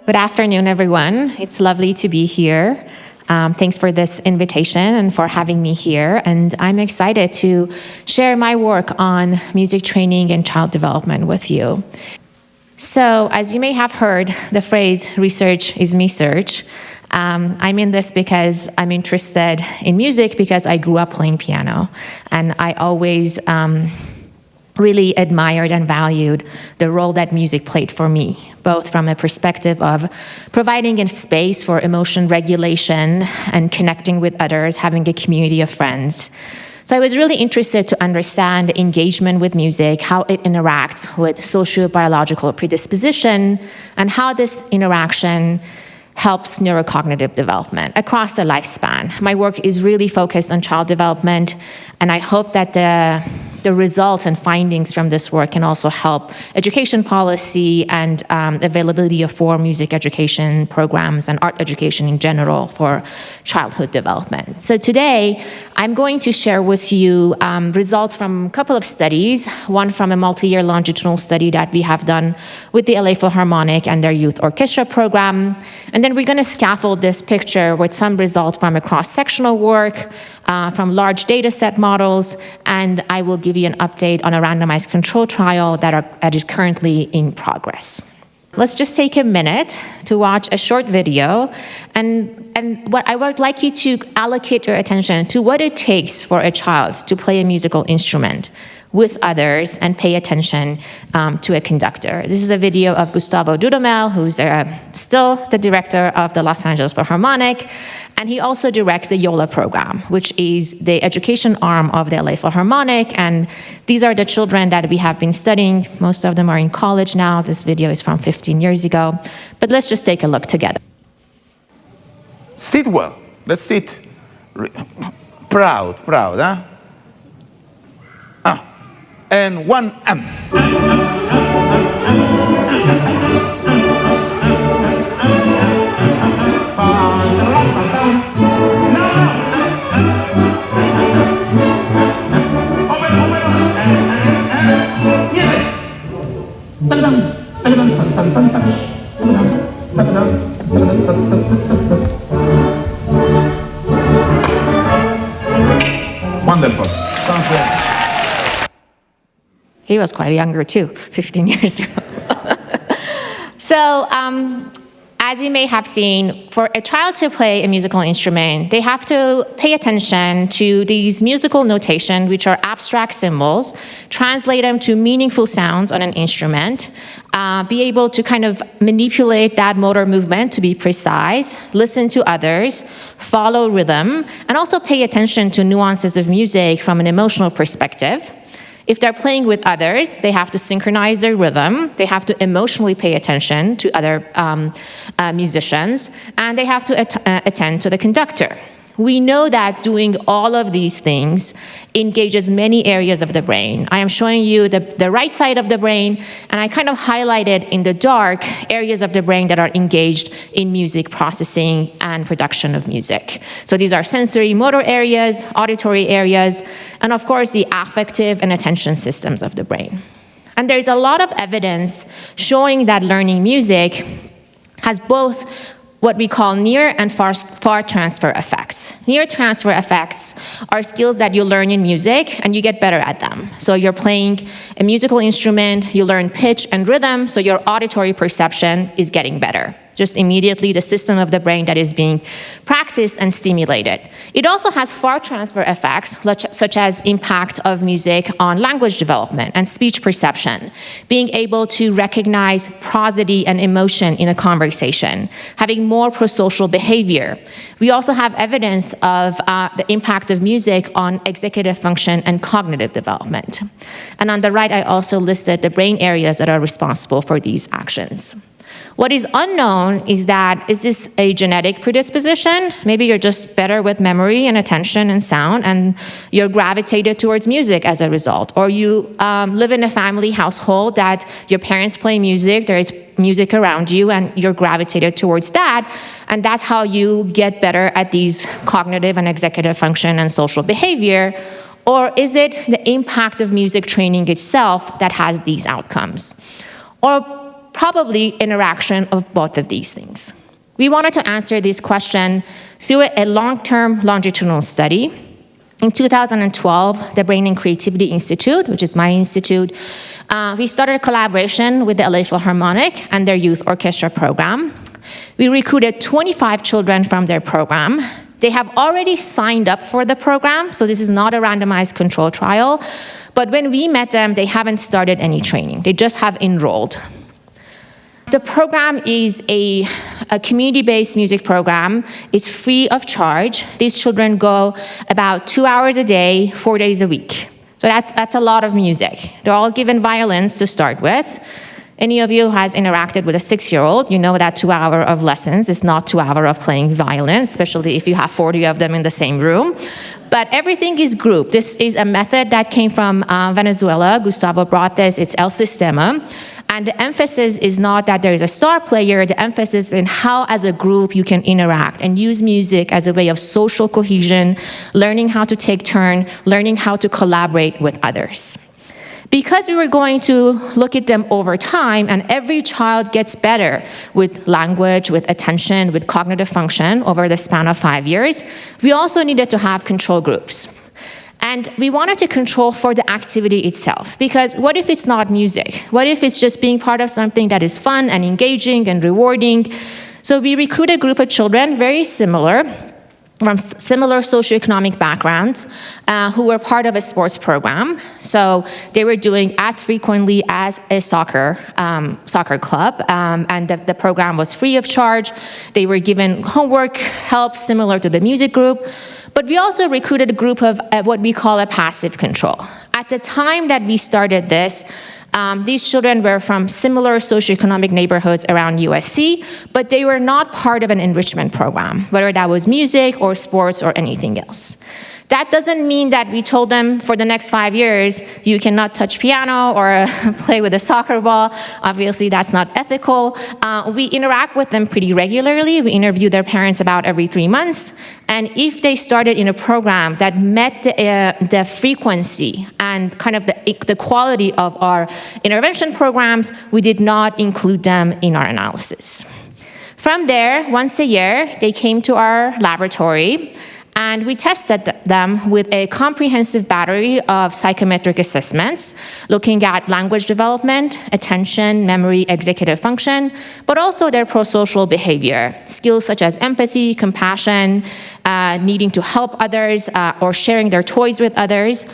Good afternoon, everyone. It's lovely to be here. Thanks for this invitation and for having me here. And I'm excited to share my work on music training and child development with you. So, as you may have heard, the phrase research is me search. I'm in this because I'm interested in music because I grew up playing piano. And I always really admired and valued the role that music played for me, both from a perspective of providing a space for emotion regulation and connecting with others, having a community of friends. So I was really interested to understand engagement with music, how it interacts with sociobiological predisposition, and how this interaction helps neurocognitive development across the lifespan. My work is really focused on child development, and I hope that the results and findings from this work can also help education policy and availability of for music education programs and art education in general for childhood development. So today, I'm going to share with you results from a couple of studies, one from a multi-year longitudinal study that we have done with the LA Philharmonic and their youth orchestra program. And then we're going to scaffold this picture with some results from a cross-sectional work, from large data set models, and I will give you an update on a randomized control trial that is currently in progress. Let's just take a minute to watch a short video, and what I would like you to allocate your attention to what it takes for a child to play a musical instrument with others and pay attention to a conductor. This is a video of Gustavo Dudamel, who's still the director of the Los Angeles Philharmonic, and he also directs the YOLA program, which is the education arm of the LA Philharmonic, and these are the children that we have been studying. Most of them are in college now. This video is from 15 years ago, but let's just take a look together. Sit well. Let's sit. Proud, huh? And one M. Wonderful. He was quite younger too, 15 years ago. So, as you may have seen, for a child to play a musical instrument, they have to pay attention to these musical notation, which are abstract symbols, translate them to meaningful sounds on an instrument, be able to kind of manipulate that motor movement to be precise, listen to others, follow rhythm, and also pay attention to nuances of music from an emotional perspective. If they're playing with others, they have to synchronize their rhythm, they have to emotionally pay attention to other musicians, and they have to attend to the conductor. We know that doing all of these things engages many areas of the brain. I am showing you the right side of the brain, and I kind of highlighted in the dark areas of the brain that are engaged in music processing and production of music. So these are sensory motor areas, auditory areas, and of course the affective and attention systems of the brain. And there's a lot of evidence showing that learning music has both what we call near and far transfer effects. Near transfer effects are skills that you learn in music and you get better at them. So you're playing a musical instrument, you learn pitch and rhythm, so your auditory perception is getting better. Just immediately the system of the brain that is being practiced and stimulated. It also has far transfer effects, such as impact of music on language development and speech perception, being able to recognize prosody and emotion in a conversation, having more prosocial behavior. We also have evidence of the impact of music on executive function and cognitive development. And on the right, I also listed the brain areas that are responsible for these actions. What is unknown is this a genetic predisposition? Maybe you're just better with memory and attention and sound, and you're gravitated towards music as a result. Or you live in a family household that your parents play music, there is music around you, and you're gravitated towards that, and that's how you get better at these cognitive and executive function and social behavior. Or is it the impact of music training itself that has these outcomes? Or probably interaction of both of these things. We wanted to answer this question through a long-term longitudinal study. In 2012, the Brain and Creativity Institute, which is my institute, we started a collaboration with the LA Philharmonic and their youth orchestra program. We recruited 25 children from their program. They have already signed up for the program, so this is not a randomized control trial. But when we met them, they haven't started any training. They just have enrolled. The program is a community-based music program. It's free of charge. These children go about 2 hours a day, 4 days a week. So that's a lot of music. They're all given violins to start with. Any of you who has interacted with a 6-year-old, you know that 2 hours of lessons is not 2 hours of playing violin, especially if you have 40 of them in the same room. But everything is grouped. This is a method that came from Venezuela. Gustavo brought this. It's El Sistema. And the emphasis is not that there is a star player. The emphasis in how, as a group, you can interact and use music as a way of social cohesion, learning how to take turn, learning how to collaborate with others. Because we were going to look at them over time, and every child gets better with language, with attention, with cognitive function over the span of 5 years, we also needed to have control groups. And we wanted to control for the activity itself, because what if it's not music? What if it's just being part of something that is fun and engaging and rewarding? So we recruited a group of children very similar, from similar socioeconomic backgrounds, who were part of a sports program. So they were doing as frequently as a soccer club, and the program was free of charge. They were given homework help similar to the music group. But we also recruited a group of what we call a passive control. At the time that we started this, these children were from similar socioeconomic neighborhoods around USC, but they were not part of an enrichment program, whether that was music or sports or anything else. That doesn't mean that we told them for the next 5 years, you cannot touch piano or play with a soccer ball. Obviously, that's not ethical. We interact with them pretty regularly. We interview their parents about every 3 months. And if they started in a program that met the frequency and kind of the quality of our intervention programs, we did not include them in our analysis. From there, once a year, they came to our laboratory, and we tested them with a comprehensive battery of psychometric assessments, looking at language development, attention, memory, executive function, but also their prosocial behavior, skills such as empathy, compassion, needing to help others, or sharing their toys with others.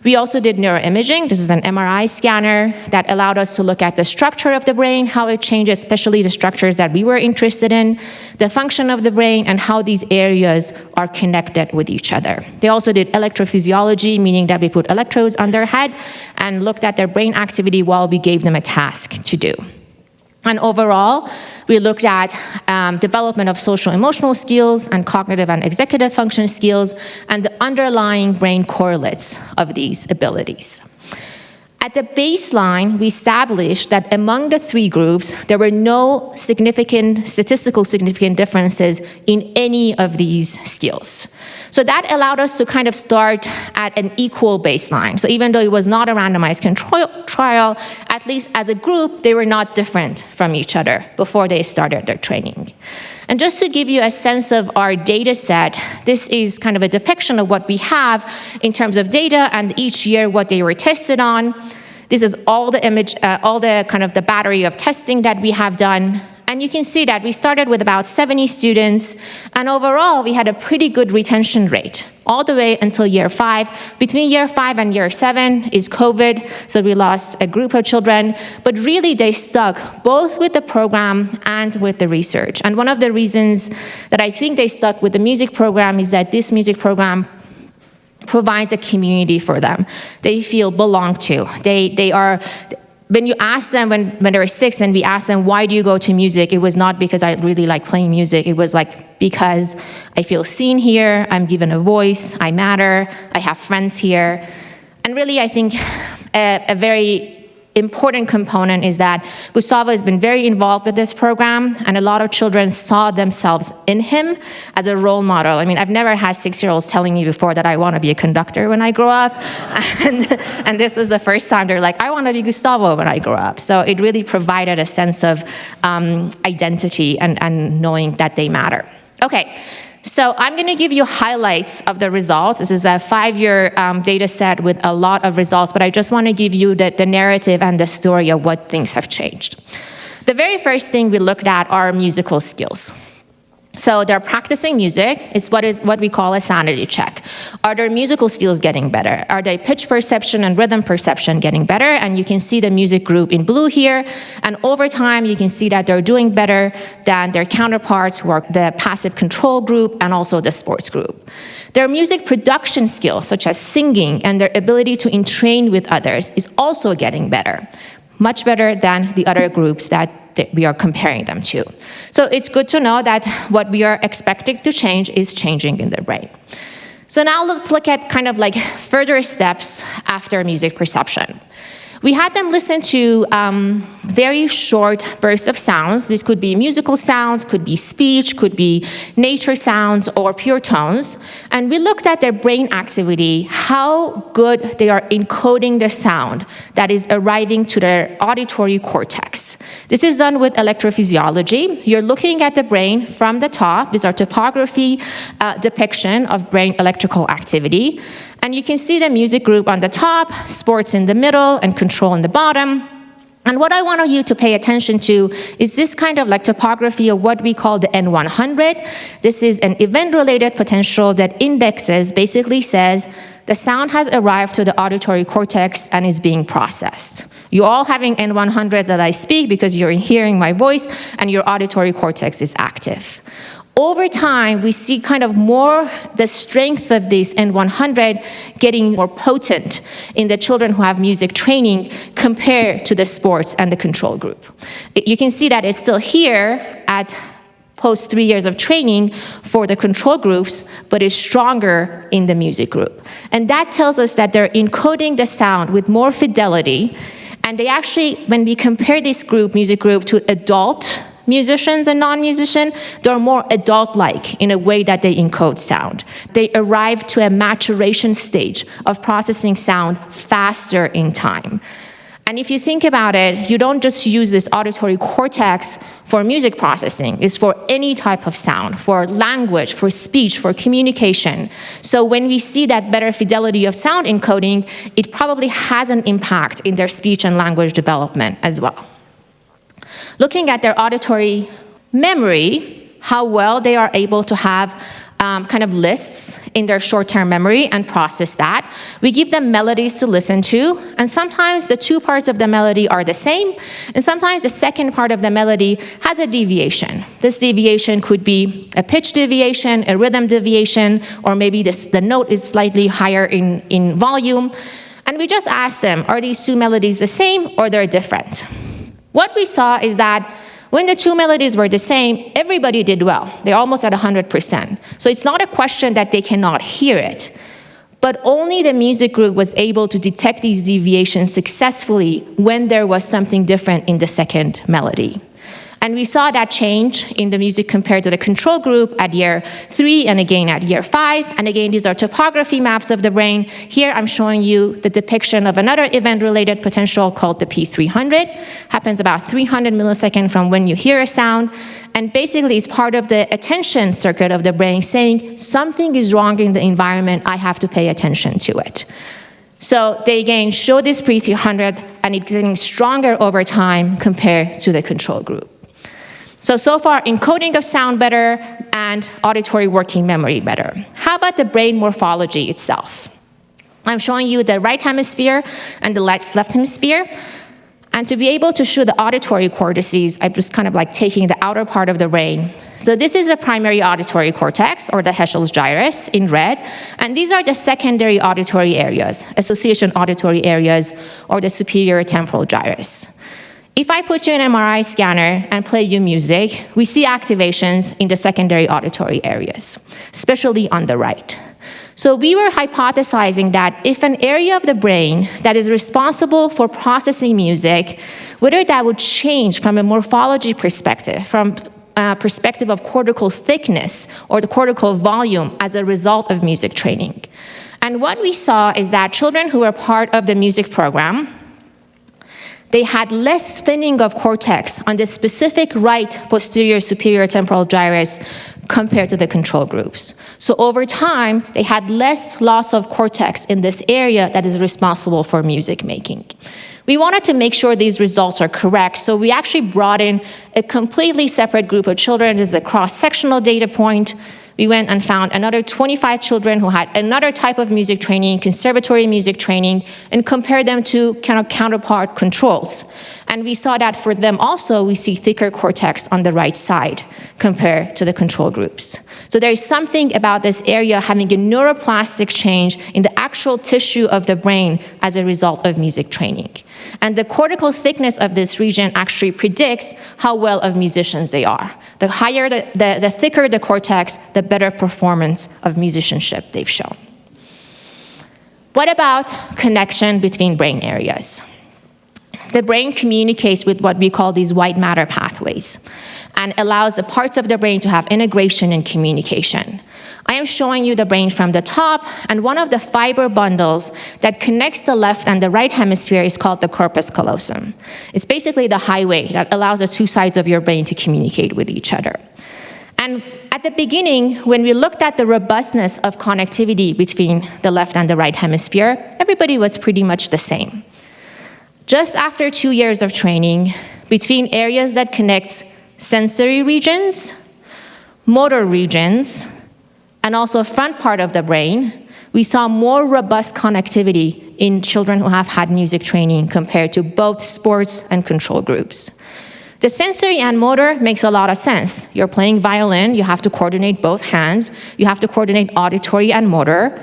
We also did neuroimaging. This is an MRI scanner that allowed us to look at the structure of the brain, how it changes, especially the structures that we were interested in, the function of the brain, and how these areas are connected with each other. They also did electrophysiology, meaning that we put electrodes on their head and looked at their brain activity while we gave them a task to do. And overall, we looked at development of social emotional skills and cognitive and executive function skills and the underlying brain correlates of these abilities. At the baseline, we established that among the 3 groups, there were no statistical significant differences in any of these skills. So that allowed us to kind of start at an equal baseline. So even though it was not a randomized control trial, at least as a group, they were not different from each other before they started their training. And just to give you a sense of our data set, this is kind of a depiction of what we have in terms of data and each year what they were tested on. This is all the kind of the battery of testing that we have done. And you can see that we started with about 70 students, and overall we had a pretty good retention rate all the way until year 5. Between year 5 and year 7 is COVID, so we lost a group of children, but really they stuck both with the program and with the research. And one of the reasons that I think they stuck with the music program is that this music program provides a community for them. They feel belonged to. They are. When you ask them, when they were 6 and we asked them, why do you go to music? It was not because I really like playing music. It was like, because I feel seen here, I'm given a voice, I matter, I have friends here. And really, I think a very important component is that Gustavo has been very involved with this program, and a lot of children saw themselves in him as a role model. I mean, I've never had 6-year-olds telling me before that I want to be a conductor when I grow up, and this was the first time they're like, I want to be Gustavo when I grow up. So it really provided a sense of identity and knowing that they matter. Okay. So I'm going to give you highlights of the results. This is a 5-year data set with a lot of results, but I just want to give you the narrative and the story of what things have changed. The very first thing we looked at are musical skills. So they're practicing music. It's what we call a sanity check. Are their musical skills getting better? Are their pitch perception and rhythm perception getting better? And you can see the music group in blue here. And over time, you can see that they're doing better than their counterparts who are the passive control group and also the sports group. Their music production skills, such as singing and their ability to entrain with others, is also getting better, much better than the other groups that we are comparing them to. So it's good to know that what we are expecting to change is changing in the brain. So now let's look at kind of like further steps after music perception. We had them listen to very short bursts of sounds. This could be musical sounds, could be speech, could be nature sounds, or pure tones. And we looked at their brain activity, how good they are encoding the sound that is arriving to their auditory cortex. This is done with electrophysiology. You're looking at the brain from the top. These are topography depiction of brain electrical activity. And you can see the music group on the top, sports in the middle, and control in the bottom. And what I want you to pay attention to is this kind of like topography of what we call the N100. This is an event-related potential that indexes, basically says, the sound has arrived to the auditory cortex and is being processed. You're all having N100s that I speak because you're hearing my voice and your auditory cortex is active. Over time, we see kind of more the strength of this N100 getting more potent in the children who have music training compared to the sports and the control group. You can see that it's still here at post 3 years of training for the control groups, but is stronger in the music group. And that tells us that they're encoding the sound with more fidelity. And they actually, when we compare this group, music group, to adult musicians and non-musicians, they're more adult-like in a way that they encode sound. They arrive to a maturation stage of processing sound faster in time. And if you think about it, you don't just use this auditory cortex for music processing. It's for any type of sound, for language, for speech, for communication. So when we see that better fidelity of sound encoding, it probably has an impact in their speech and language development as well. Looking at their auditory memory, how well they are able to have kind of lists in their short-term memory and process that. We give them melodies to listen to, and sometimes the two parts of the melody are the same, and sometimes the second part of the melody has a deviation. This deviation could be a pitch deviation, a rhythm deviation, or maybe the note is slightly higher in volume. And we just ask them, are these two melodies the same or they're different? What we saw is that when the two melodies were the same, everybody did well. They're almost at 100%. So it's not a question that they cannot hear it, but only the music group was able to detect these deviations successfully when there was something different in the second melody. And we saw that change in the music compared to the control group at year 3 and again at year 5. And again, these are topography maps of the brain. Here I'm showing you the depiction of another event-related potential called the P300. Happens about 300 milliseconds from when you hear a sound. And basically it's part of the attention circuit of the brain saying something is wrong in the environment, I have to pay attention to it. So they again show this P300 and it's getting stronger over time compared to the control group. So far, encoding of sound better and auditory working memory better. How about the brain morphology itself? I'm showing you the right hemisphere and the left hemisphere. And to be able to show the auditory cortices, I'm just kind of like taking the outer part of the brain. So this is the primary auditory cortex, or the Heschel's gyrus in red. And these are the secondary auditory areas, association auditory areas, or the superior temporal gyrus. if I put you in an MRI scanner and play you music, we see activations in the secondary auditory areas, especially on the right. So we were hypothesizing that if an area of the brain that is responsible for processing music, whether that would change from a morphology perspective, from perspective of cortical thickness or the cortical volume as a result of music training. And what we saw is that children who were part of the music program, they had less thinning of cortex on the specific right posterior superior temporal gyrus compared to the control groups. So over time, they had less loss of cortex in this area that is responsible for music making. We wanted to make sure these results are correct, so we actually brought in a completely separate group of children. This is a cross-sectional data point. We went and found another 25 children who had another type of music training, conservatory music training, and compared them to kind of counterpart controls. And we saw that for them also, we see thicker cortex on the right side compared to the control groups. So there is something about this area having a neuroplastic change in the actual tissue of the brain as a result of music training. And the cortical thickness of this region actually predicts how well of musicians they are. The higher, the thicker the cortex, the better performance of musicianship they've shown. What about connection between brain areas? The brain communicates with what we call these white matter pathways and allows the parts of the brain to have integration and communication. I am showing you the brain from the top, and one of the fiber bundles that connects the left and the right hemisphere is called the corpus callosum. It's basically the highway that allows the two sides of your brain to communicate with each other. And at the beginning, when we looked at the robustness of connectivity between the left and the right hemisphere, everybody was pretty much the same. Just after 2 years of training, between areas that connect sensory regions, motor regions, and also front part of the brain, we saw more robust connectivity in children who have had music training compared to both sports and control groups. The sensory and motor makes a lot of sense. You're playing violin, you have to coordinate both hands, you have to coordinate auditory and motor.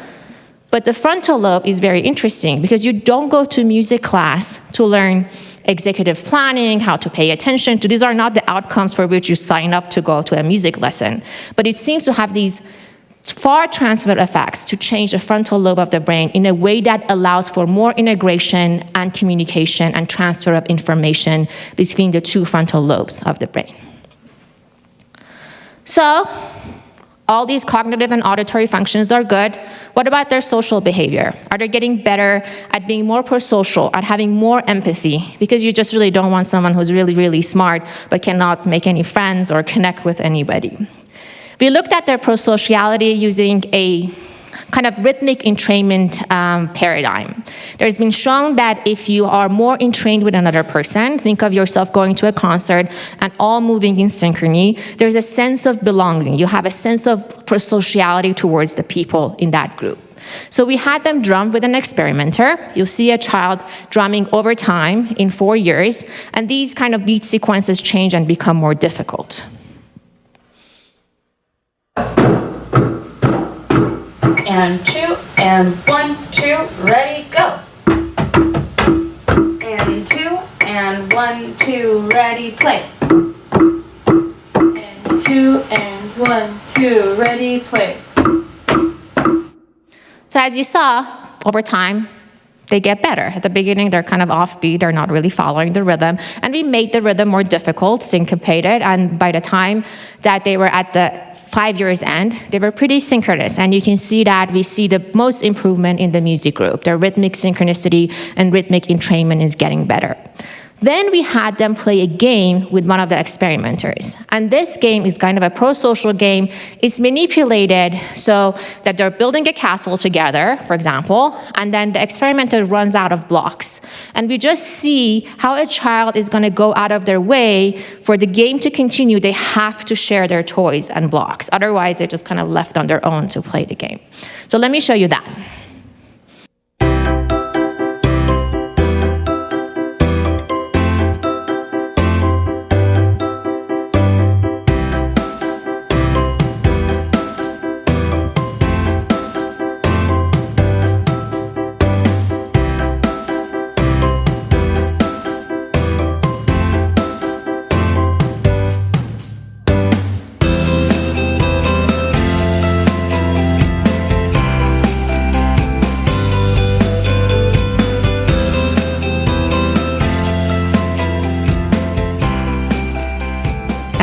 But the frontal lobe is very interesting because you don't go to music class to learn executive planning, how to pay attention to. These are not the outcomes for which you sign up to go to a music lesson. But it seems to have these far transfer effects to change the frontal lobe of the brain in a way that allows for more integration and communication and transfer of information between the two frontal lobes of the brain. So, all these cognitive and auditory functions are good. What about their social behavior? Are they getting better at being more prosocial, at having more empathy? Because you just really don't want someone who's really, really smart but cannot make any friends or connect with anybody. We looked at their prosociality using a kind of rhythmic entrainment paradigm. There's been shown that if you are more entrained with another person, think of yourself going to a concert and all moving in synchrony, there's a sense of belonging. You have a sense of prosociality towards the people in that group. So we had them drum with an experimenter. You'll see a child drumming over time in 4 years, and these kind of beat sequences change and become more difficult. And 2, and 1, 2, ready, go. And 2, and 1, 2, ready, play. And 2, and 1, 2, ready, play. So as you saw, over time, they get better. At the beginning, they're kind of offbeat, they're not really following the rhythm, and we made the rhythm more difficult, syncopated, and by the time that they were at the 5 years end, they were pretty synchronous, and you can see that we see the most improvement in the music group. Their rhythmic synchronicity and rhythmic entrainment is getting better. Then we had them play a game with one of the experimenters. And this game is kind of a pro-social game. It's manipulated so that they're building a castle together, for example, and then the experimenter runs out of blocks. And we just see how a child is going to go out of their way for the game to continue. They have to share their toys and blocks. Otherwise, they're just kind of left on their own to play the game. So let me show you that.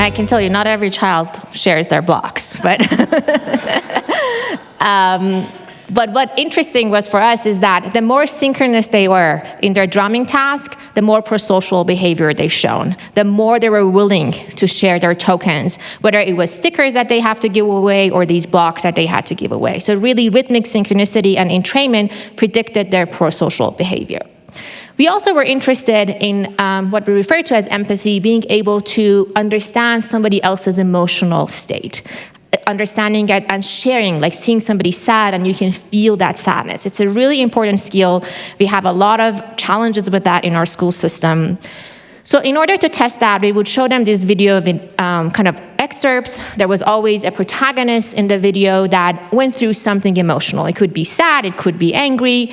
I can tell you, not every child shares their blocks, but but what interesting was for us is that the more synchronous they were in their drumming task, the more prosocial behavior they've shown, the more they were willing to share their tokens, whether it was stickers that they have to give away or these blocks that they had to give away. So really rhythmic synchronicity and entrainment predicted their prosocial behavior. We also were interested in what we refer to as empathy, being able to understand somebody else's emotional state. Understanding it and sharing, like seeing somebody sad and you can feel that sadness. It's a really important skill. We have a lot of challenges with that in our school system. So in order to test that, we would show them this video of kind of excerpts. There was always a protagonist in the video that went through something emotional. It could be sad, it could be angry.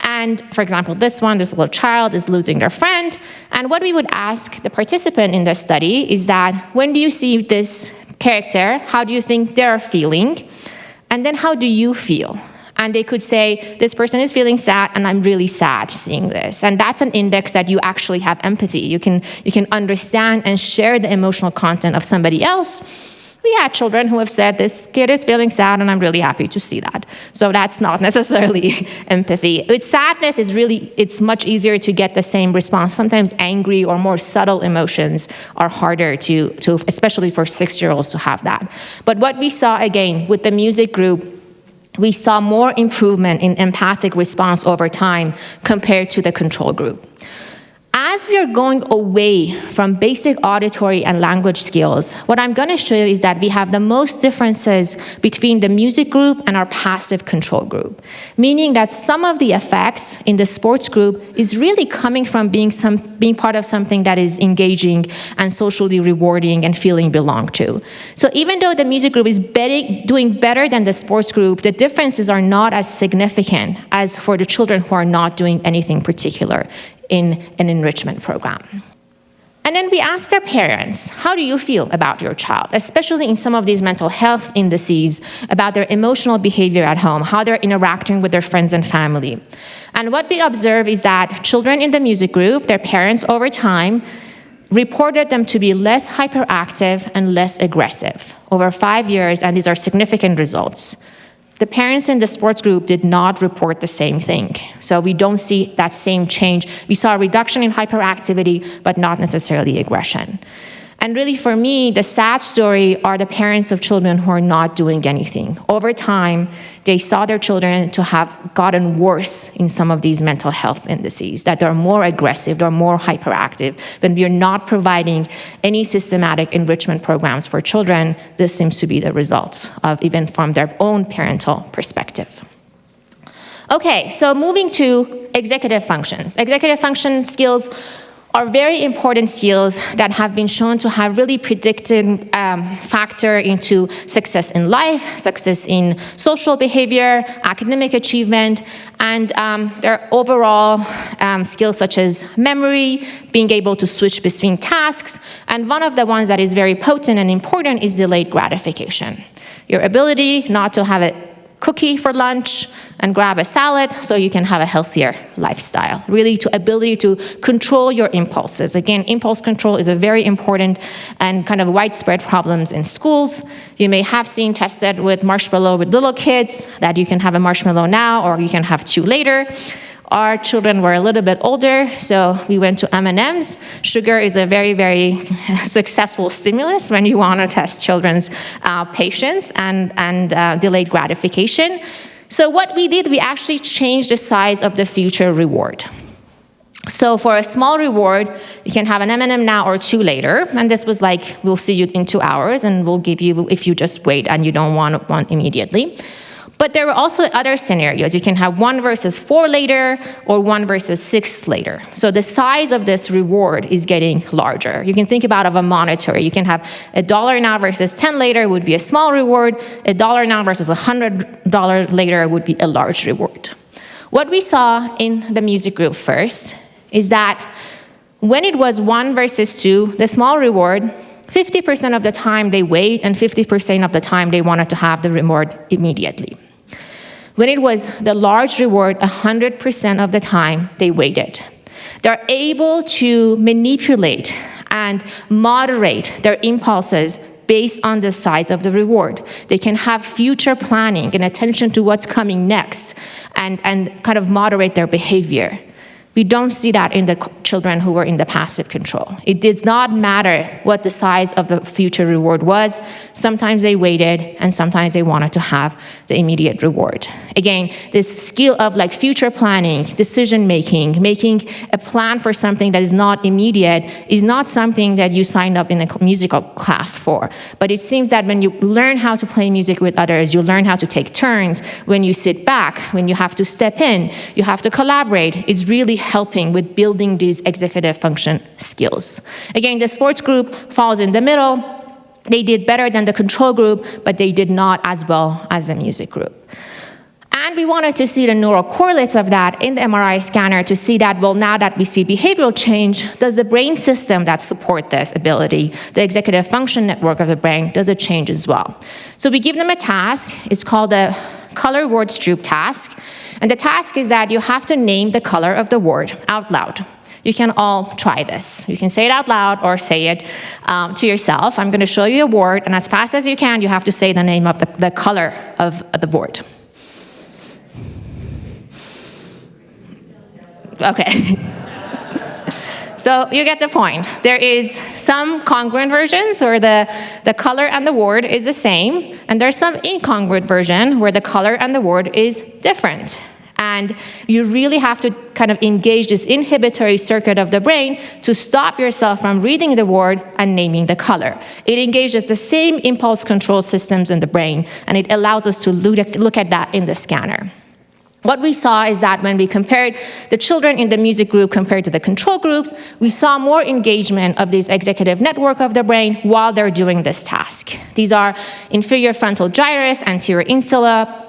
And for example, this little child is losing their friend. And what we would ask the participant in this study is that, when do you see this character, how do you think they're feeling? And then how do you feel? And they could say, this person is feeling sad and I'm really sad seeing this. And that's an index that you actually have empathy. You can understand and share the emotional content of somebody else. We had children who have said, this kid is feeling sad and I'm really happy to see that. So that's not necessarily empathy. With sadness, it's much easier to get the same response. Sometimes angry or more subtle emotions are harder to especially for 6-year-olds to have that. But what we saw, again, with the music group, we saw more improvement in empathic response over time compared to the control group. As we are going away from basic auditory and language skills, what I'm going to show you is that we have the most differences between the music group and our passive control group, meaning that some of the effects in the sports group is really coming from being part of something that is engaging and socially rewarding and feeling belong to. So even though the music group is doing better than the sports group, the differences are not as significant as for the children who are not doing anything particular in an enrichment program. And then we asked their parents, how do you feel about your child, especially in some of these mental health indices, about their emotional behavior at home, how they're interacting with their friends and family. And what we observe is that children in the music group, their parents over time, reported them to be less hyperactive and less aggressive over 5 years, and these are significant results. The parents in the sports group did not report the same thing. So we don't see that same change. We saw a reduction in hyperactivity, but not necessarily aggression. And really, for me, the sad story are the parents of children who are not doing anything. Over time, they saw their children to have gotten worse in some of these mental health indices, that they're more aggressive, they're more hyperactive. When we are not providing any systematic enrichment programs for children, this seems to be the results of even from their own parental perspective. Okay, so moving to executive functions. Executive function skills are very important skills that have been shown to have really predicted factor into success in life, success in social behavior, academic achievement, and their overall skills such as memory, being able to switch between tasks, and one of the ones that is very potent and important is delayed gratification. Your ability not to have a cookie for lunch and grab a salad so you can have a healthier lifestyle. Really, to ability to control your impulses. Again, impulse control is a very important and kind of widespread problems in schools. You may have seen tested with marshmallow with little kids that you can have a marshmallow now or you can have 2 later. Our children were a little bit older, so we went to M&Ms. Sugar is a very, very successful stimulus when you want to test children's patience and delayed gratification. So what we did, we actually changed the size of the future reward. So for a small reward, you can have an M&M now or 2 later, and this was like, we'll see you in 2 hours, and we'll give you if you just wait and you don't want one immediately. But there were also other scenarios. You can have 1 versus 4 later, or 1 versus 6 later. So the size of this reward is getting larger. You can think about it of a monetary. You can have $1 now versus 10 later would be a small reward. $1 now versus $100 later would be a large reward. What we saw in the music group first is that when it was 1 versus 2, the small reward, 50% of the time they wait, and 50% of the time they wanted to have the reward immediately. When it was the large reward, 100% of the time they waited. They're able to manipulate and moderate their impulses based on the size of the reward. They can have future planning and attention to what's coming next and kind of moderate their behavior. We don't see that in the children who were in the passive control. It did not matter what the size of the future reward was. Sometimes they waited, and sometimes they wanted to have the immediate reward. Again, this skill of like future planning, decision making, making a plan for something that is not immediate is not something that you signed up in a musical class for. But it seems that when you learn how to play music with others, you learn how to take turns. When you sit back, when you have to step in, you have to collaborate. It's really helping with building these executive function skills. Again, the sports group falls in the middle. They did better than the control group, but they did not as well as the music group. And we wanted to see the neural correlates of that in the MRI scanner to see that, well, now that we see behavioral change, does the brain system that support this ability, the executive function network of the brain, does it change as well? So we give them a task. It's called the color word Stroop task. And the task is that you have to name the color of the word out loud. You can all try this. You can say it out loud or say it to yourself. I'm going to show you a word, and as fast as you can, you have to say the name of the color of the word. Okay. So you get the point. There is some congruent versions where the color and the word is the same, and there's some incongruent version where the color and the word is different. And you really have to kind of engage this inhibitory circuit of the brain to stop yourself from reading the word and naming the color. It engages the same impulse control systems in the brain, and it allows us to look at that in the scanner. What we saw is that when we compared the children in the music group compared to the control groups, we saw more engagement of this executive network of the brain while they're doing this task. These are inferior frontal gyrus, anterior insula,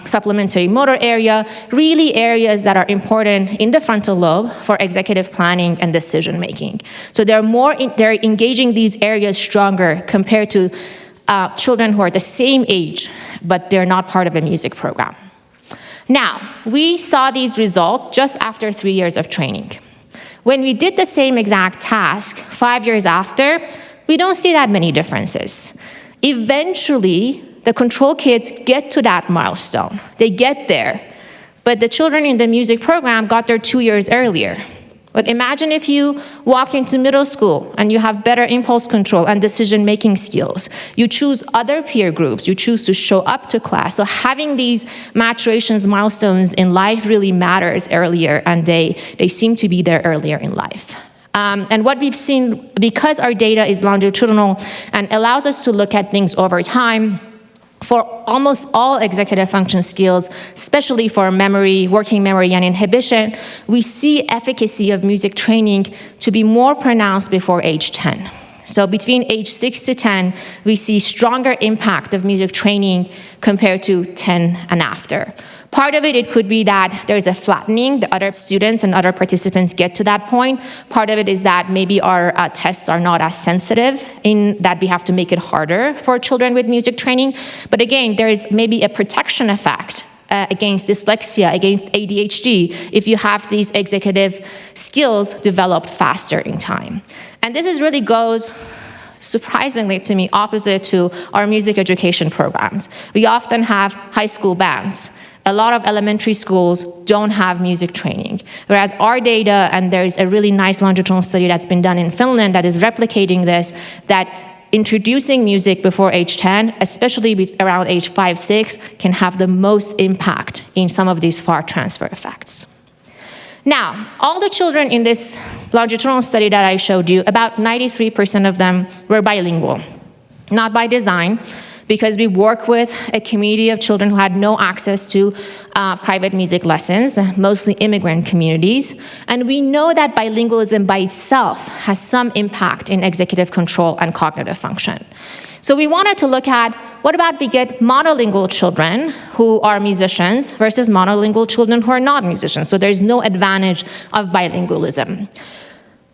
supplementary motor area, really areas that are important in the frontal lobe for executive planning and decision making. So they're engaging these areas stronger compared to children who are the same age, but they're not part of a music program. Now, we saw these results just after 3 years of training. When we did the same exact task 5 years after, we don't see that many differences. Eventually, the control kids get to that milestone. They get there. But the children in the music program got there 2 years earlier. But imagine if you walk into middle school and you have better impulse control and decision-making skills. You choose other peer groups. You choose to show up to class. So having these maturations, milestones in life really matters earlier, and they seem to be there earlier in life. And what we've seen, because our data is longitudinal and allows us to look at things over time, for almost all executive function skills, especially for memory, working memory, and inhibition, we see efficacy of music training to be more pronounced before age 10. So between age 6 to 10, we see stronger impact of music training compared to 10 and after. Part of it could be that there's a flattening. The other students and other participants get to that point. Part of it is that maybe our tests are not as sensitive in that we have to make it harder for children with music training. But again, there's maybe a protection effect against dyslexia, against ADHD, if you have these executive skills developed faster in time. And this really goes, surprisingly to me, opposite to our music education programs. We often have high school bands. A lot of elementary schools don't have music training, whereas our data, and there's a really nice longitudinal study that's been done in Finland that is replicating this, that introducing music before age 10, especially around age 5, 6, can have the most impact in some of these far transfer effects. Now, all the children in this longitudinal study that I showed you, about 93% of them were bilingual, not by design, because we work with a community of children who had no access to private music lessons, mostly immigrant communities. And we know that bilingualism by itself has some impact in executive control and cognitive function. So we wanted to look at, what about we get monolingual children who are musicians versus monolingual children who are not musicians? So there's no advantage of bilingualism.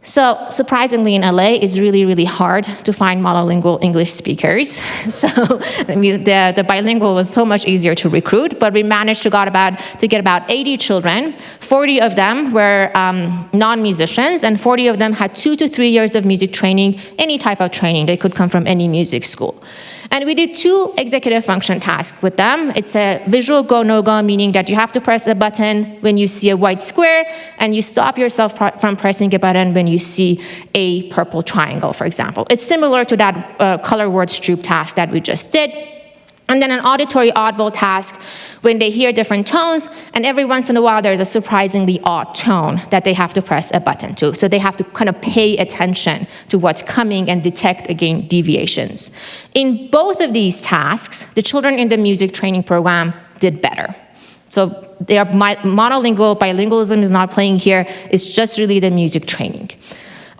So surprisingly, in LA, it's really, really hard to find monolingual English speakers. So the bilingual was so much easier to recruit, but we managed to get about 80 children. 40 of them were non-musicians, and 40 of them had 2 to 3 years of music training, any type of training. They could come from any music school. And we did 2 executive function tasks with them. It's a visual go, no go, meaning that you have to press a button when you see a white square, and you stop yourself from pressing a button when you see a purple triangle, for example. It's similar to that color word stroop task that we just did. And then an auditory oddball task when they hear different tones, and every once in a while there's a surprisingly odd tone that they have to press a button to. So they have to kind of pay attention to what's coming and detect, again, deviations. In both of these tasks, the children in the music training program did better. So they are monolingual, bilingualism is not playing here, it's just really the music training.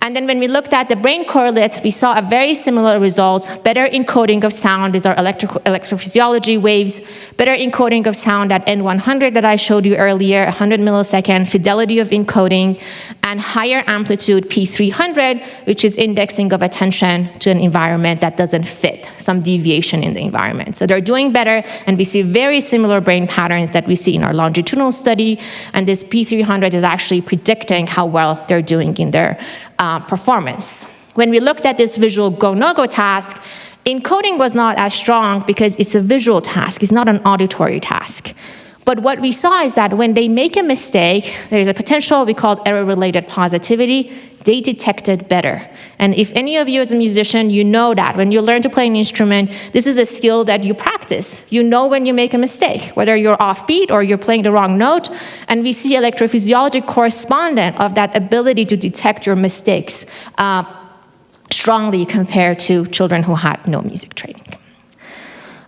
And then when we looked at the brain correlates, we saw a very similar result, better encoding of sound, these are electrophysiology waves, better encoding of sound at N100 that I showed you earlier, 100 millisecond, fidelity of encoding, and higher amplitude P300, which is indexing of attention to an environment that doesn't fit, some deviation in the environment. So they're doing better, and we see very similar brain patterns that we see in our longitudinal study, and this P300 is actually predicting how well they're doing in their performance. When we looked at this visual go, no-go task, encoding was not as strong because it's a visual task, it's not an auditory task. But what we saw is that when they make a mistake, there's a potential we call error-related positivity, they detected better. And if any of you as a musician, you know that when you learn to play an instrument, this is a skill that you practice. You know when you make a mistake, whether you're offbeat or you're playing the wrong note, and we see electrophysiology correspondent of that ability to detect your mistakes strongly compared to children who had no music training.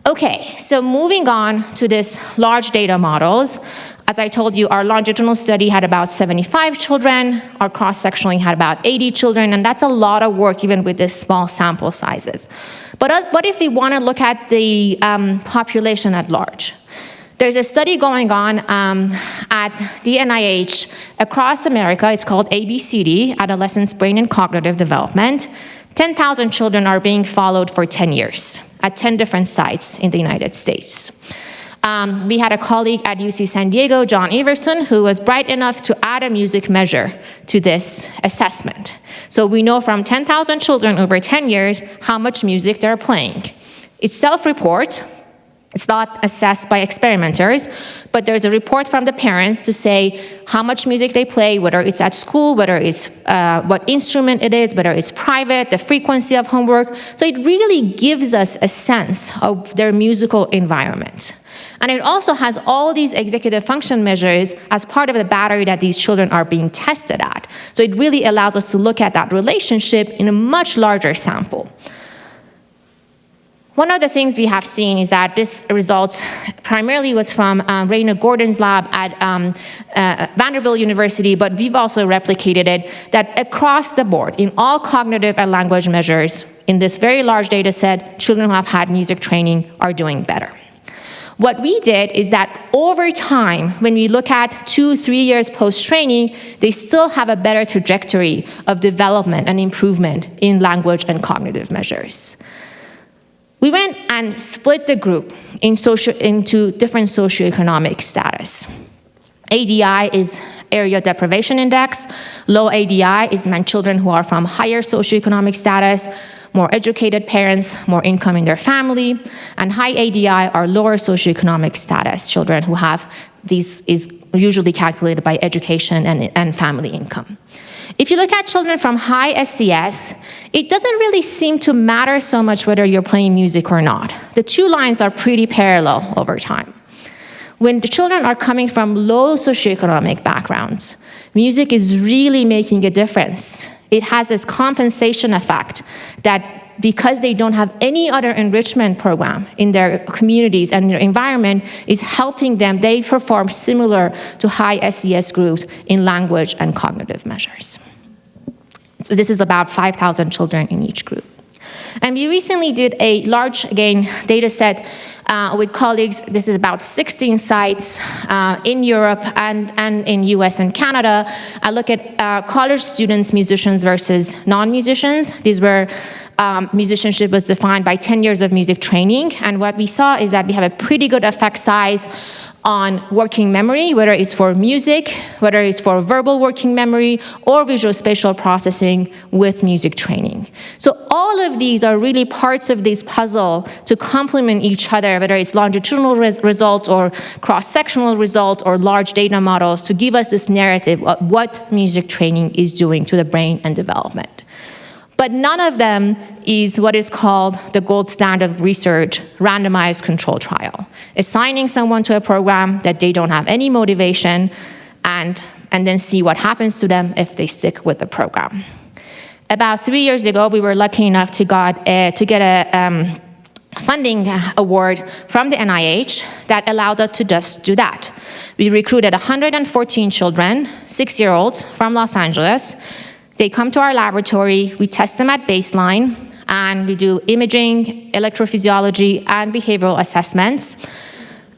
Okay, so moving on to this large data models. As I told you, our longitudinal study had about 75 children, our cross-sectionally had about 80 children, and that's a lot of work even with this small sample sizes. But what if we want to look at the population at large? There's a study going on at the NIH across America. It's called ABCD, Adolescents, Brain and Cognitive Development. 10,000 children are being followed for 10 years at 10 different sites in the United States. We had a colleague at UC San Diego, John Everson, who was bright enough to add a music measure to this assessment. So we know from 10,000 children over 10 years how much music they're playing. It's self-report. It's not assessed by experimenters, but there's a report from the parents to say how much music they play, whether it's at school, whether it's what instrument it is, whether it's private, the frequency of homework. So it really gives us a sense of their musical environment. And it also has all these executive function measures as part of the battery that these children are being tested at. So it really allows us to look at that relationship in a much larger sample. One of the things we have seen is that this result primarily was from Raina Gordon's lab at Vanderbilt University, but we've also replicated it, that across the board, in all cognitive and language measures, in this very large data set, children who have had music training are doing better. What we did is that over time, when we look at 2-3 years post-training, they still have a better trajectory of development and improvement in language and cognitive measures. We went and split the group into different socioeconomic status. ADI is area deprivation index. Low ADI is meant children who are from higher socioeconomic status, more educated parents, more income in their family. And high ADI are lower socioeconomic status children who have these is usually calculated by education and family income. If you look at children from high SCS, it doesn't really seem to matter so much whether you're playing music or not. The two lines are pretty parallel over time. When the children are coming from low socioeconomic backgrounds, music is really making a difference. It has this compensation effect that because they don't have any other enrichment program in their communities and their environment, is helping them. They perform similar to high SES groups in language and cognitive measures. So this is about 5,000 children in each group. And we recently did a large, again, data set with colleagues. This is about 16 sites in Europe and in US and Canada. I look at college students, musicians versus non-musicians. These were musicianship was defined by 10 years of music training, and what we saw is that we have a pretty good effect size on working memory, whether it's for music, whether it's for verbal working memory, or visual spatial processing with music training. So all of these are really parts of this puzzle to complement each other, whether it's longitudinal results or cross-sectional results or large data models, to give us this narrative of what music training is doing to the brain and development. But none of them is what is called the gold standard of research, randomized control trial. Assigning someone to a program that they don't have any motivation and then see what happens to them if they stick with the program. About 3 years ago, we were lucky enough to get a funding award from the NIH that allowed us to just do that. We recruited 114 children, 6-year-olds from Los Angeles. They come to our laboratory, we test them at baseline, and we do imaging, electrophysiology, and behavioral assessments,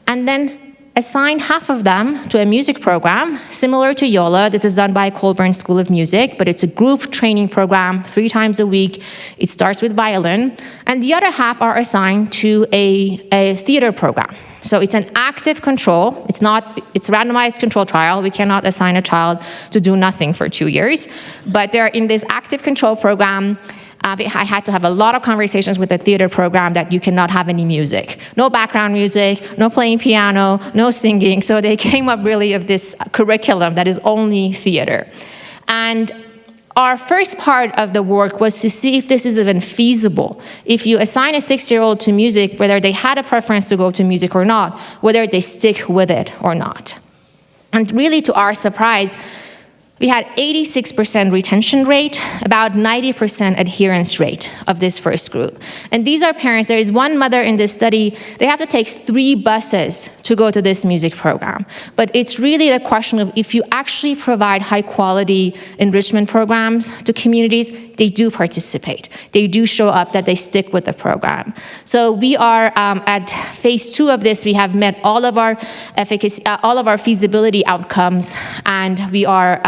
and then assign half of them to a music program, similar to YOLA. This is done by Colburn School of Music, but it's a group training program 3 times a week. It starts with violin, and the other half are assigned to a theater program. So it's an active control. It's a randomized control trial. We cannot assign a child to do nothing for 2 years. But they're in this active control program. I had to have a lot of conversations with the theater program that you cannot have any music. No background music, no playing piano, no singing. So they came up really of this curriculum that is only theater. And our first part of the work was to see if this is even feasible. If you assign a 6-year-old to music, whether they had a preference to go to music or not, whether they stick with it or not. And really, to our surprise, we had 86% retention rate, about 90% adherence rate of this first group. And these are parents. There is one mother in this study. They have to take 3 buses to go to this music program. But it's really the question of if you actually provide high-quality enrichment programs to communities, they do participate. They do show up, that they stick with the program. So we are at phase 2 of this. We have met all of our efficacy, all of our feasibility outcomes, and we are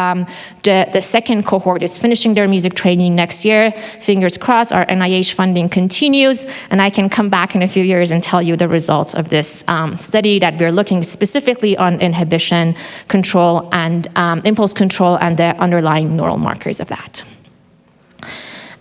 the second cohort is finishing their music training next year. Fingers crossed, our NIH funding continues, and I can come back in a few years and tell you the results of this study that we're looking specifically on inhibition control and impulse control and the underlying neural markers of that.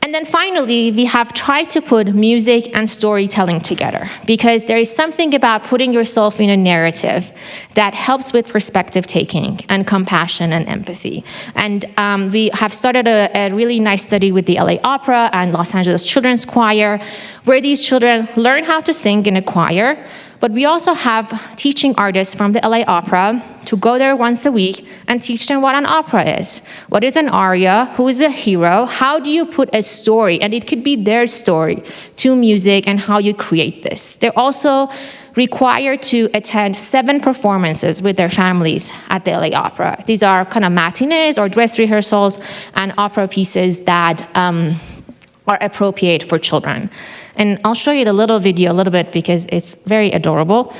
And then finally, we have tried to put music and storytelling together, because there is something about putting yourself in a narrative that helps with perspective taking and compassion and empathy. And we have started a really nice study with the LA Opera and Los Angeles Children's Choir, where these children learn how to sing in a choir. But we also have teaching artists from the LA Opera to go there once a week and teach them what an opera is. What is an aria? Who is a hero? How do you put a story, and it could be their story, to music, and how you create this? They're also required to attend 7 performances with their families at the LA Opera. These are kind of matinees or dress rehearsals and opera pieces that are appropriate for children. And I'll show you the little video a little bit because it's very adorable.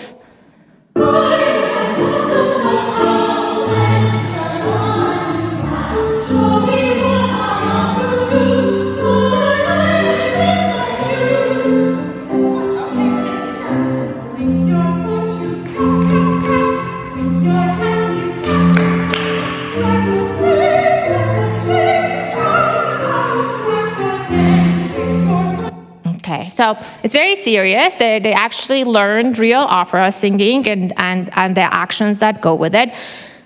Okay, so it's very serious. They actually learned real opera singing and the actions that go with it.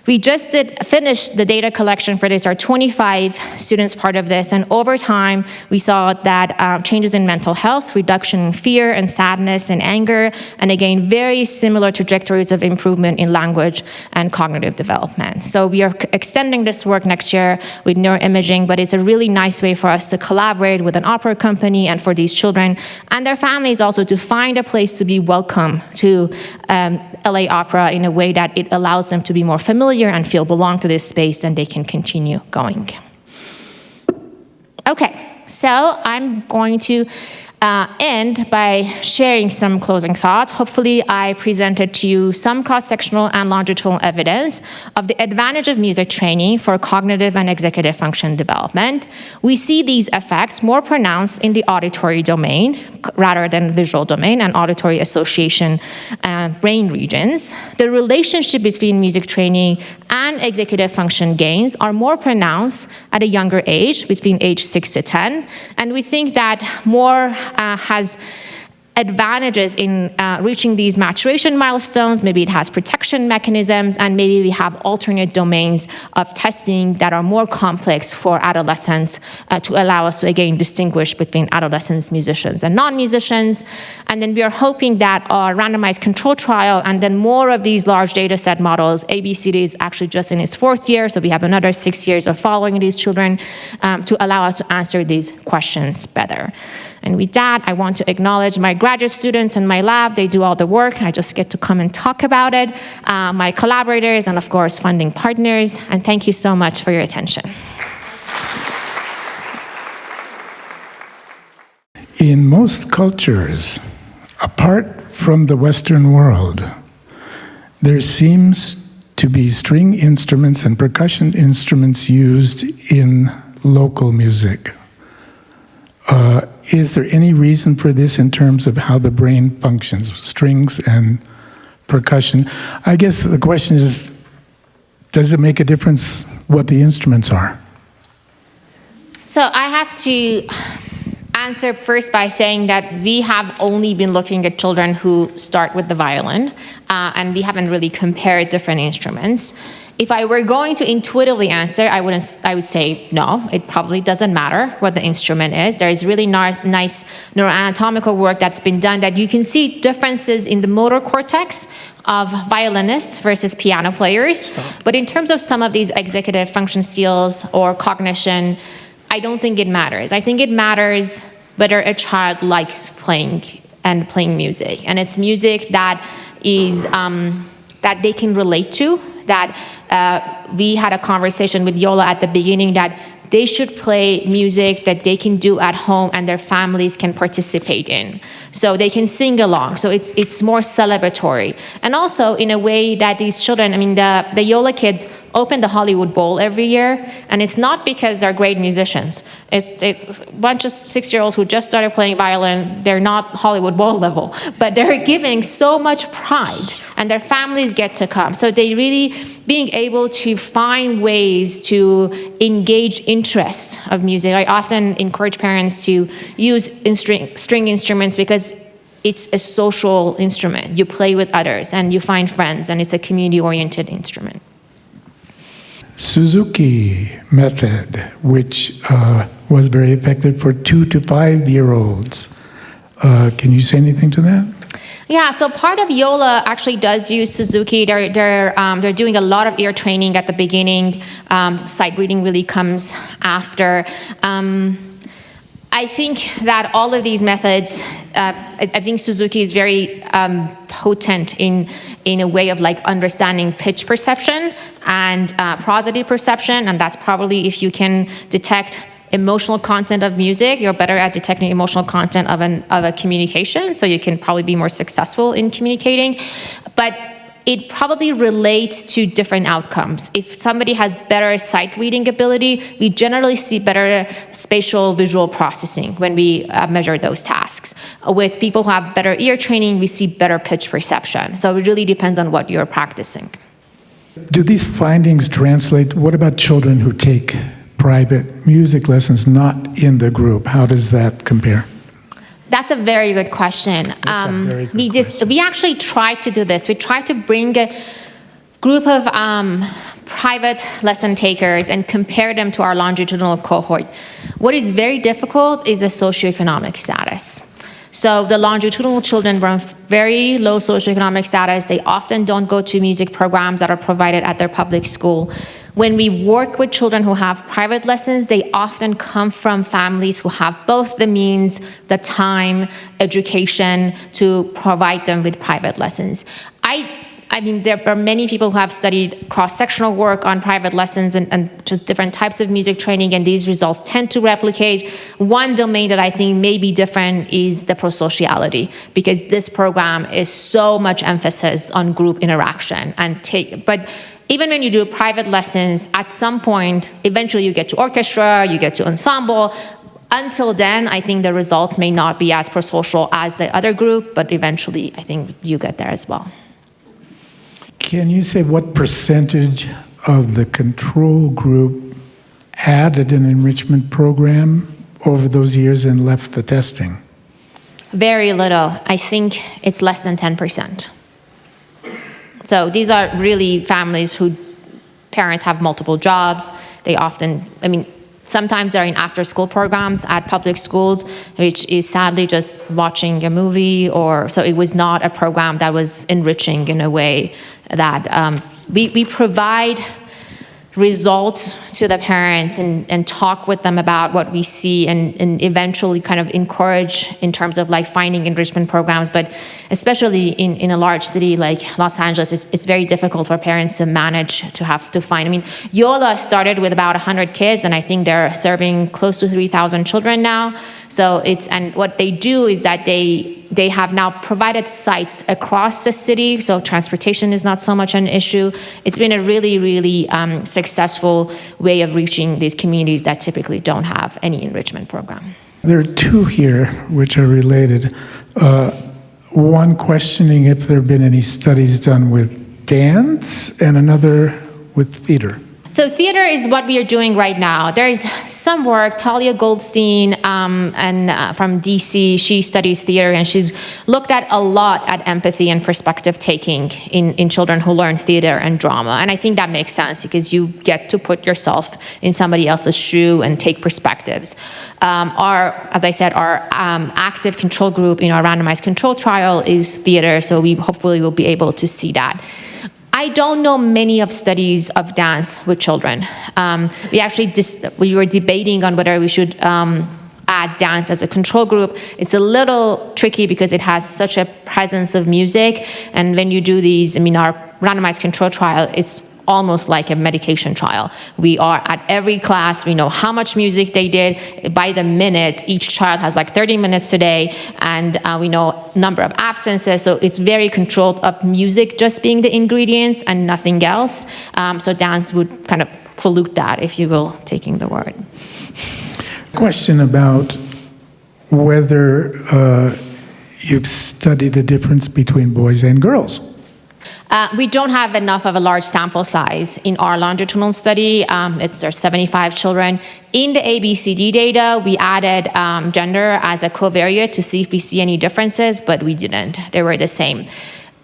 We just finished the data collection for this. Our 25 students part of this, and over time, we saw that changes in mental health, reduction in fear and sadness and anger, and again, very similar trajectories of improvement in language and cognitive development. So we are extending this work next year with neuroimaging, but it's a really nice way for us to collaborate with an opera company and for these children and their families also to find a place to be welcome to LA Opera in a way that it allows them to be more familiar and feel belong to this space, and they can continue going. Okay, So I'm going to end by sharing some closing thoughts. Hopefully, I presented to you some cross-sectional and longitudinal evidence of the advantage of music training for cognitive and executive function development. We see these effects more pronounced in the auditory domain rather than visual domain and auditory association brain regions. The relationship between music training and executive function gains are more pronounced at a younger age, between age 6 to 10, and we think that more has advantages in reaching these maturation milestones. Maybe it has protection mechanisms, and maybe we have alternate domains of testing that are more complex for adolescents to allow us to again distinguish between adolescents, musicians, and non-musicians. And then we are hoping that our randomized control trial and then more of these large data set models, ABCD is actually just in its 4th year, so we have another 6 years of following these children to allow us to answer these questions better. And with that, I want to acknowledge my graduate students in my lab. They do all the work. I just get to come and talk about it. My collaborators and, of course, funding partners. And thank you so much for your attention. In most cultures, apart from the Western world, there seems to be string instruments and percussion instruments used in local music. Is there any reason for this in terms of how the brain functions, strings and percussion? I guess the question is, does it make a difference what the instruments are? So I have to answer first by saying that we have only been looking at children who start with the violin, and we haven't really compared different instruments. If I were going to intuitively answer, I would say no, it probably doesn't matter what the instrument is. There is really nice neuroanatomical work that's been done that you can see differences in the motor cortex of violinists versus piano players. But in terms of some of these executive function skills or cognition, I don't think it matters. I think it matters whether a child likes playing music. And it's music that is that they can relate to, that we had a conversation with Yola at the beginning that they should play music that they can do at home and their families can participate in. So they can sing along. So it's more celebratory. And also in a way that these children, I mean, the Yola kids open the Hollywood Bowl every year, and it's not because they're great musicians. It's a bunch of 6-year-olds who just started playing violin. They're not Hollywood Bowl level, but they're giving so much pride, and their families get to come. So they really being able to find ways to engage interests of music. I often encourage parents to use string instruments because it's a social instrument. You play with others and you find friends, and it's a community-oriented instrument. Suzuki method, which was very effective for 2 to 5-year-olds. Can you say anything to that? Yeah, so part of Yola actually does use Suzuki. They're doing a lot of ear training at the beginning. Sight reading really comes after. I think that all of these methods, I think Suzuki is very potent in a way of like understanding pitch perception and prosody perception, and that's probably if you can detect emotional content of music, you're better at detecting emotional content of a communication, so you can probably be more successful in communicating. But it probably relates to different outcomes. If somebody has better sight reading ability, we generally see better spatial visual processing when we measure those tasks. With people who have better ear training, we see better pitch perception. So it really depends on what you're practicing. Do these findings translate? What about children who take private music lessons not in the group? How does that compare? That's a very good question. We actually tried to do this. We tried to bring a group of private lesson takers and compare them to our longitudinal cohort. What is very difficult is the socioeconomic status. So the longitudinal children were on very low socioeconomic status. They often don't go to music programs that are provided at their public school. When we work with children who have private lessons, they often come from families who have both the means, the time, education to provide them with private lessons. I mean, there are many people who have studied cross-sectional work on private lessons and just different types of music training, and these results tend to replicate. One domain that I think may be different is the prosociality, because this program is so much emphasis on group interaction but even when you do private lessons, at some point, eventually you get to orchestra, you get to ensemble. Until then, I think the results may not be as prosocial as the other group, but eventually I think you get there as well. Can you say what percentage of the control group added an enrichment program over those years and left the testing? Very little. I think it's less than 10%. So these are really families who parents have multiple jobs. They often, sometimes they're in after-school programs at public schools, which is sadly just watching a movie, so it was not a program that was enriching in a way that we provide results to the parents and talk with them about what we see and eventually kind of encourage in terms of like finding enrichment programs. But especially in a large city like Los Angeles, it's very difficult for parents to manage to have to find. Yola started with about 100 kids, and I think they're serving close to 3,000 children now. So and what they do is that they have now provided sites across the city, so transportation is not so much an issue. It's been a really, really successful way of reaching these communities that typically don't have any enrichment program. There are two here which are related. One questioning if there have been any studies done with dance, and another with theater. So theater is what we are doing right now. There is some work, Talia Goldstein from DC, she studies theater, and she's looked at a lot at empathy and perspective taking in children who learn theater and drama. And I think that makes sense because you get to put yourself in somebody else's shoe and take perspectives. As I said, our active control group in our randomized control trial is theater, so we hopefully will be able to see that. I don't know many of studies of dance with children. We were debating on whether we should add dance as a control group. It's a little tricky because it has such a presence of music, and when you do these, our randomized control trial, it's almost like a medication trial. We are at every class, we know how much music they did. By the minute, each child has like 30 minutes a day, and we know number of absences, so it's very controlled of music just being the ingredients and nothing else. So dance would kind of pollute that, if you will, taking the word. Question about whether you've studied the difference between boys and girls. We don't have enough of a large sample size in our longitudinal study. There's 75 children. In the ABCD data, we added gender as a covariate to see if we see any differences, but we didn't. They were the same.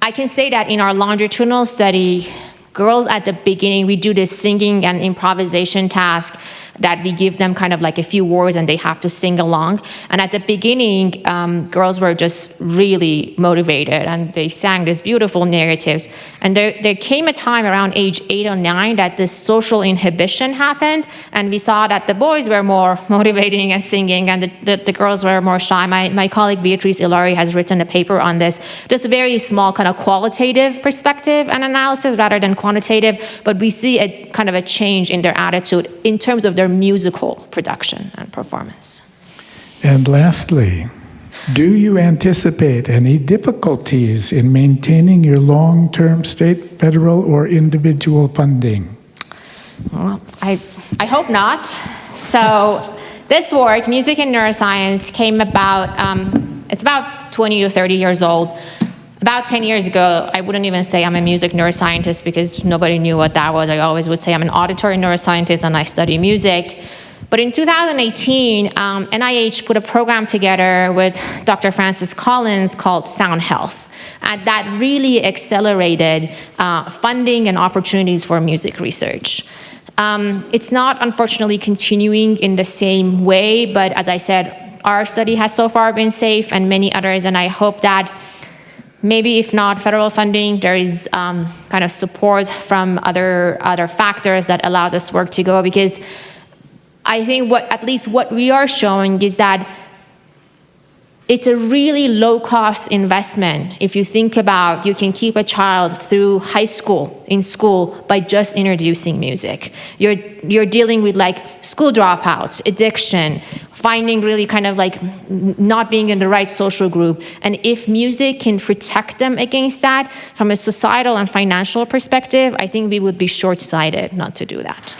I can say that in our longitudinal study, girls at the beginning, we do this singing and improvisation task that we give them kind of like a few words and they have to sing along. And at the beginning, girls were just really motivated and they sang these beautiful narratives. And there came a time around age 8 or 9 that this social inhibition happened, and we saw that the boys were more motivating and singing and the girls were more shy. My colleague Beatrice Ilari has written a paper on this, just a very small kind of qualitative perspective and analysis rather than quantitative, but we see a kind of a change in their attitude in terms of their musical production and performance. And lastly, do you anticipate any difficulties in maintaining your long-term state, federal, or individual funding? Well, I hope not. So this work, Music and Neuroscience, came about, it's about 20 to 30 years old. About 10 years ago, I wouldn't even say I'm a music neuroscientist because nobody knew what that was. I always would say I'm an auditory neuroscientist and I study music. But in 2018, NIH put a program together with Dr. Francis Collins called Sound Health. And that really accelerated funding and opportunities for music research. It's not, unfortunately, continuing in the same way, but as I said, our study has so far been safe and many others, and I hope that maybe if not federal funding, there is kind of support from other factors that allow this work to go, because I think at least what we are showing is that it's a really low-cost investment if you think about you can keep a child through high school, in school, by just introducing music. You're dealing with like school dropouts, addiction, finding really kind of like not being in the right social group. And if music can protect them against that from a societal and financial perspective, I think we would be short-sighted not to do that.